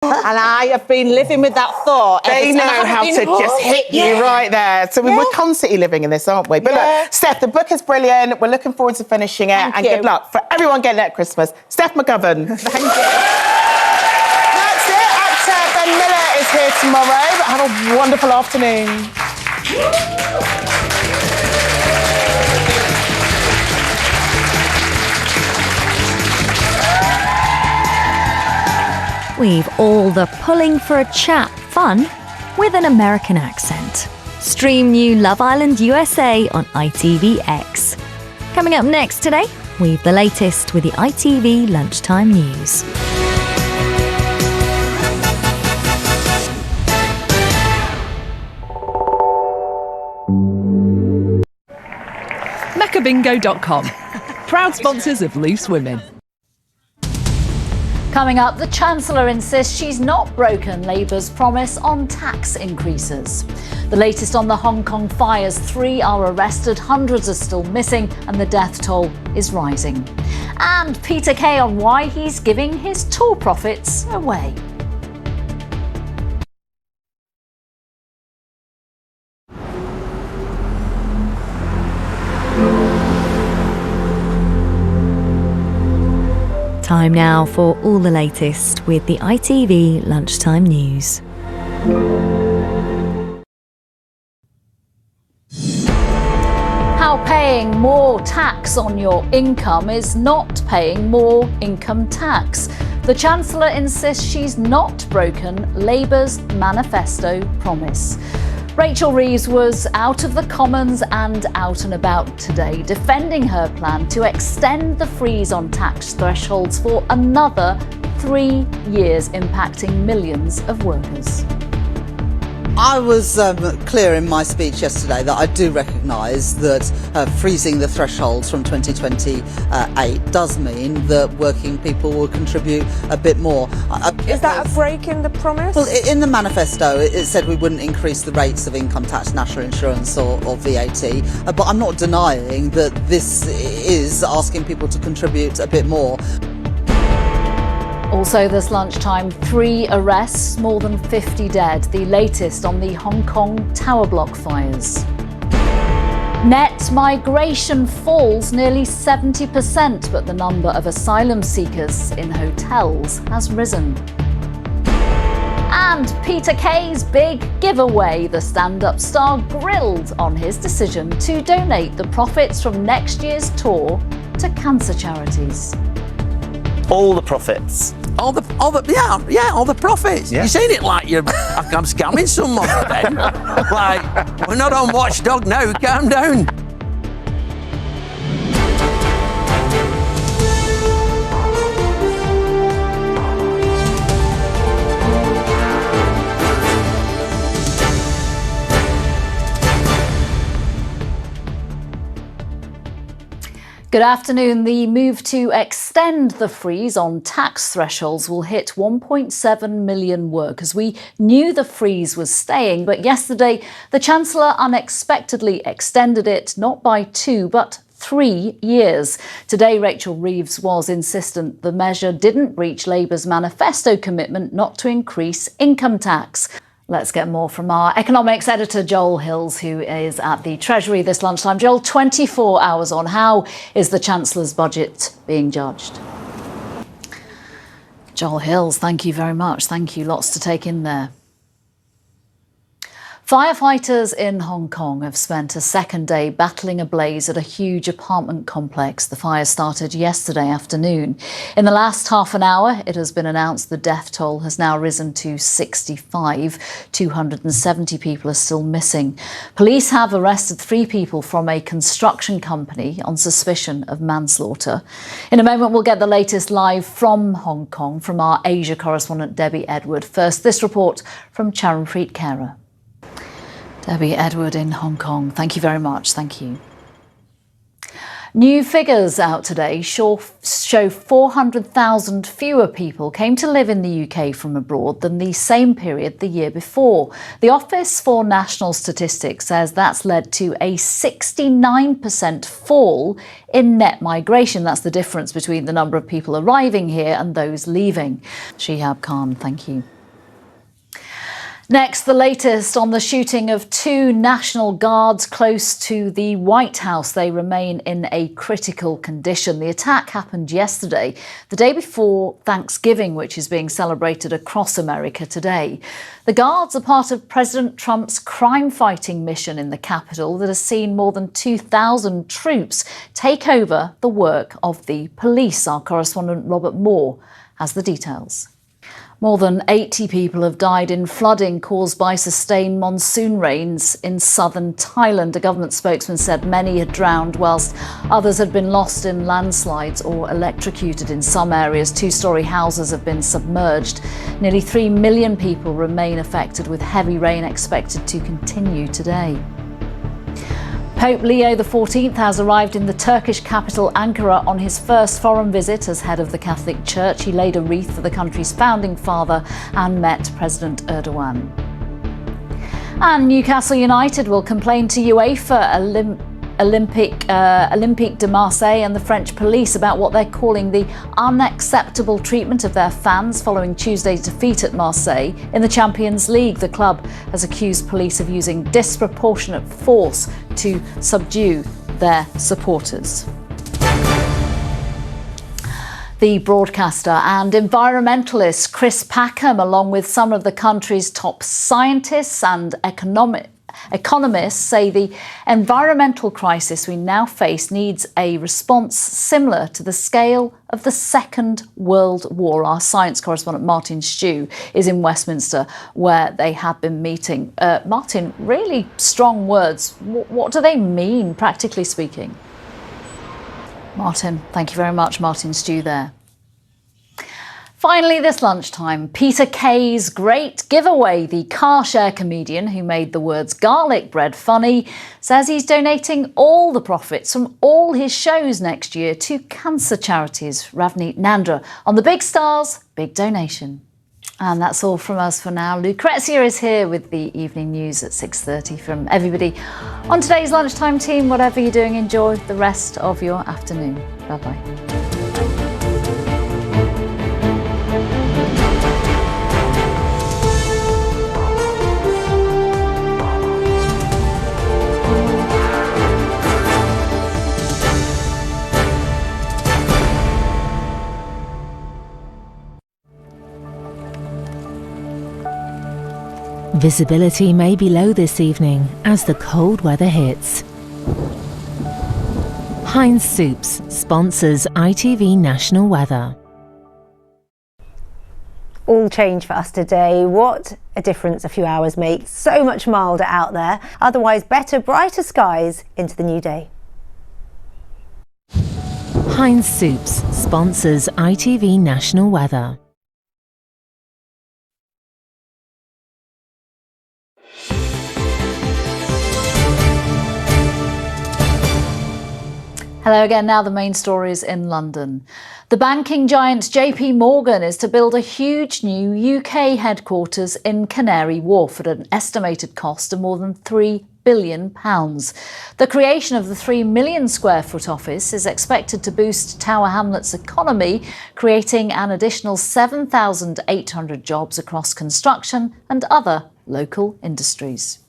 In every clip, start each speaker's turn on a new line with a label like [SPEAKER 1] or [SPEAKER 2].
[SPEAKER 1] And I have been living with that thought.
[SPEAKER 2] They know how to just hit you right there. So we're constantly living in this, aren't we? But look, Steph, the book is brilliant. We're looking forward to finishing it. And good luck for everyone getting it at Christmas. Steph McGovern.
[SPEAKER 1] Thank you. That's it. Actor Ben Miller is here tomorrow. But have a wonderful afternoon.
[SPEAKER 3] We've all the pulling for a chat fun with an American accent. Stream new Love Island USA on ITVX. Coming up next today, we've the latest with the ITV Lunchtime News.
[SPEAKER 4] Meccabingo.com. Proud sponsors of Loose Women.
[SPEAKER 5] Coming up, the Chancellor insists she's not broken Labour's promise on tax increases. The latest on the Hong Kong fires: 3 are arrested, hundreds are still missing, and the death toll is rising. And Peter Kay on why he's giving his tour profits away.
[SPEAKER 3] Time now for all the latest with the ITV Lunchtime News.
[SPEAKER 5] How paying more tax on your income is not paying more income tax. The Chancellor insists she's not broken Labour's manifesto promise. Rachel Reeves was out of the Commons and out and about today, defending her plan to extend the freeze on tax thresholds for another 3 years, impacting millions of workers.
[SPEAKER 6] I was clear in my speech yesterday that I do recognise that freezing the thresholds from 2028 does mean that working people will contribute a bit more.
[SPEAKER 2] Is that a break in the promise?
[SPEAKER 6] Well, in the manifesto it said we wouldn't increase the rates of income tax, national insurance or VAT, but I'm not denying that this is asking people to contribute a bit more.
[SPEAKER 5] Also this lunchtime, 3 arrests, more than 50 dead, the latest on the Hong Kong tower block fires. Net migration falls nearly 70%, but the number of asylum seekers in hotels has risen. And Peter Kay's big giveaway, the stand-up star grilled on his decision to donate the profits from next year's tour to cancer charities.
[SPEAKER 7] All the profits.
[SPEAKER 8] All the profits.
[SPEAKER 7] Yeah.
[SPEAKER 8] You're saying it like I'm scamming someone then. Like, we're not on Watchdog now, calm down.
[SPEAKER 5] Good afternoon. The move to extend the freeze on tax thresholds will hit 1.7 million workers. We knew the freeze was staying, but yesterday the Chancellor unexpectedly extended it not by 2 but 3 years. Today, Rachel Reeves was insistent the measure didn't breach Labour's manifesto commitment not to increase income tax. Let's get more from our economics editor, Joel Hills, who is at the Treasury this lunchtime. Joel, 24 hours on. How is the Chancellor's budget being judged? Joel Hills, thank you very much. Thank you. Lots to take in there. Firefighters in Hong Kong have spent a second day battling a blaze at a huge apartment complex. The fire started yesterday afternoon. In the last half an hour, it has been announced the death toll has now risen to 65. 270 people are still missing. Police have arrested 3 people from a construction company on suspicion of manslaughter. In a moment, we'll get the latest live from Hong Kong from our Asia correspondent, Debbie Edward. First, this report from Charanpreet Kara. Debbie Edward in Hong Kong. Thank you very much. Thank you. New figures out today show 400,000 fewer people came to live in the UK from abroad than the same period the year before. The Office for National Statistics says that's led to a 69% fall in net migration. That's the difference between the number of people arriving here and those leaving. Shihab Khan, thank you. Next, the latest on the shooting of 2 National Guards close to the White House. They remain in a critical condition. The attack happened yesterday, the day before Thanksgiving, which is being celebrated across America today. The Guards are part of President Trump's crime-fighting mission in the Capitol that has seen more than 2,000 troops take over the work of the police. Our correspondent Robert Moore has the details. More than 80 people have died in flooding caused by sustained monsoon rains in southern Thailand. A government spokesman said many had drowned, whilst others had been lost in landslides or electrocuted in some areas. 2-storey houses have been submerged. Nearly 3 million people remain affected, with heavy rain expected to continue today. Pope Leo XIV has arrived in the Turkish capital Ankara on his first foreign visit as head of the Catholic Church. He laid a wreath for the country's founding father and met President Erdogan. And Newcastle United will complain to UEFA, Olympique de Marseille and the French police about what they're calling the unacceptable treatment of their fans following Tuesday's defeat at Marseille in the Champions League. The club has accused police of using disproportionate force to subdue their supporters. The broadcaster and environmentalist Chris Packham, along with some of the country's top scientists and economists, say the environmental crisis we now face needs a response similar to the scale of the Second World War. Our science correspondent Martin Stew is in Westminster, where they have been meeting. Martin, really strong words. What do they mean, practically speaking? Martin, thank you very much. Martin Stew there. Finally, this lunchtime, Peter Kay's great giveaway. The car share comedian who made the words garlic bread funny says he's donating all the profits from all his shows next year to cancer charities. Ravneet Nandra on the Big Stars, Big Donation. And that's all from us for now. Lucrezia is here with the evening news at 6:30 from everybody on today's lunchtime team. Whatever you're doing, enjoy the rest of your afternoon. Bye-bye.
[SPEAKER 9] Visibility may be low this evening as the cold weather hits. Heinz Soups sponsors ITV National Weather.
[SPEAKER 10] All change for us today. What a difference a few hours make. So much milder out there. Otherwise better, brighter skies into the new day.
[SPEAKER 9] Heinz Soups sponsors ITV National Weather.
[SPEAKER 5] Hello again. Now the main stories in London. The banking giant JP Morgan is to build a huge new UK headquarters in Canary Wharf at an estimated cost of more than £3 billion. The creation of the 3 million square foot office is expected to boost Tower Hamlets' economy, creating an additional 7,800 jobs across construction and other local industries.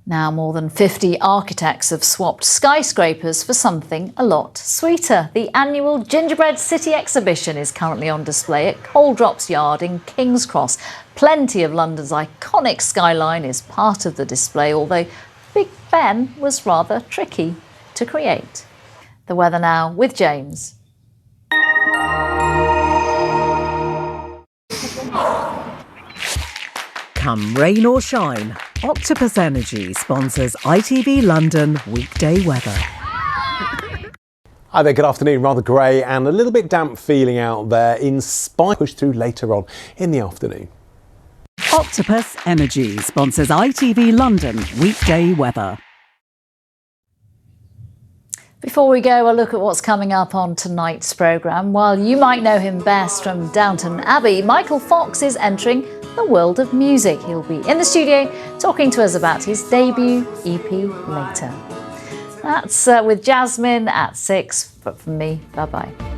[SPEAKER 5] Now, more than 50 architects have swapped skyscrapers for something a lot sweeter. The annual Gingerbread City exhibition is currently on display at Coaldrops Yard in King's Cross. Plenty of London's iconic skyline is part of the display, although Big Ben was rather tricky to create. The weather now with James.
[SPEAKER 4] Come rain or shine, Octopus Energy sponsors ITV London weekday weather.
[SPEAKER 11] Hi there, good afternoon. Rather grey and a little bit damp feeling out there in spite push through later on in the afternoon.
[SPEAKER 4] Octopus Energy sponsors ITV London weekday weather.
[SPEAKER 5] Before we go, a look at what's coming up on tonight's programme. While you might know him best from Downton Abbey, Michael Fox is entering the world of music. He'll be in the studio talking to us about his debut EP later. That's with Jasmine at 6, but from me, bye-bye.